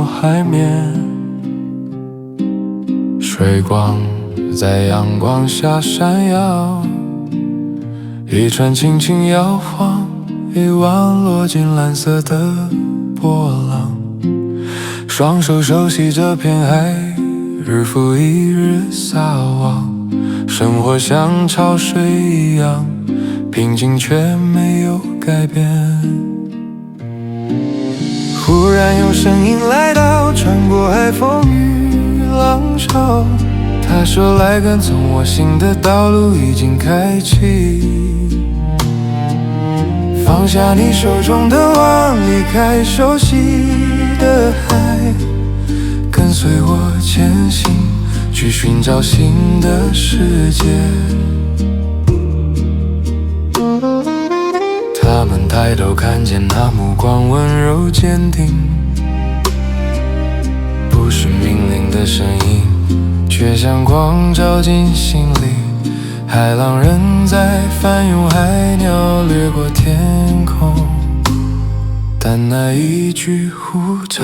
海面，水光在阳光下闪耀，一船轻轻摇晃，一碗落进蓝色的波浪，双手手洗这片海，日复一日撒网，生活像潮水一样平静却没有改变。忽然有声音来到，穿过海风与浪潮，他说来跟从我，新的道路已经开启，放下你手中的网，离开熟悉的海，跟随我前行，去寻找新的世界。他们抬头看见那目光温柔坚定，不是命令的声音，却像光照进心里。海浪仍在翻涌，海鸟掠过天空，但那一句呼召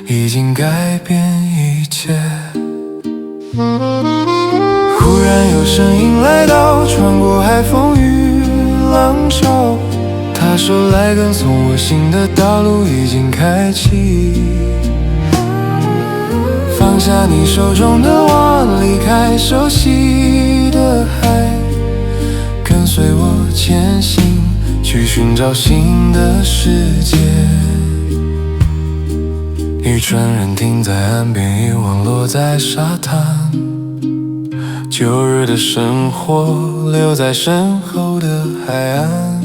已经改变一切。忽然有声音来到，穿过海风与浪潮，他说来跟从我，新的道路已经开启，放下你手中的网，离开熟悉的海，跟随我前行，去寻找新的世界。一船人停在岸边，遗忘落在沙滩，旧日的生活留在身后的海岸，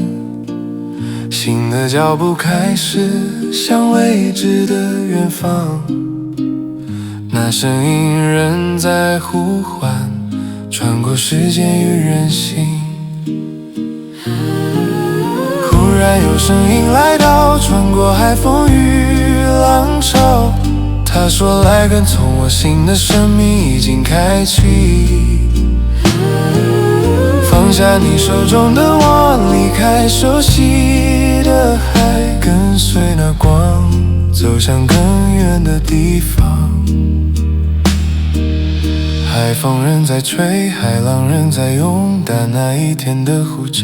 新的脚步开始向未知的远方，那声音仍在呼唤，穿过时间与人心。忽然有声音来到，穿过海风与浪潮，他说来跟从我，新的生命已经开启，放下你手中的网，离开熟悉的海，跟随那光走向更远的地方。海风仍在吹，海浪仍在涌，但那一天的呼召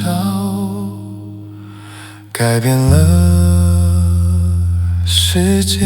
改变了世界。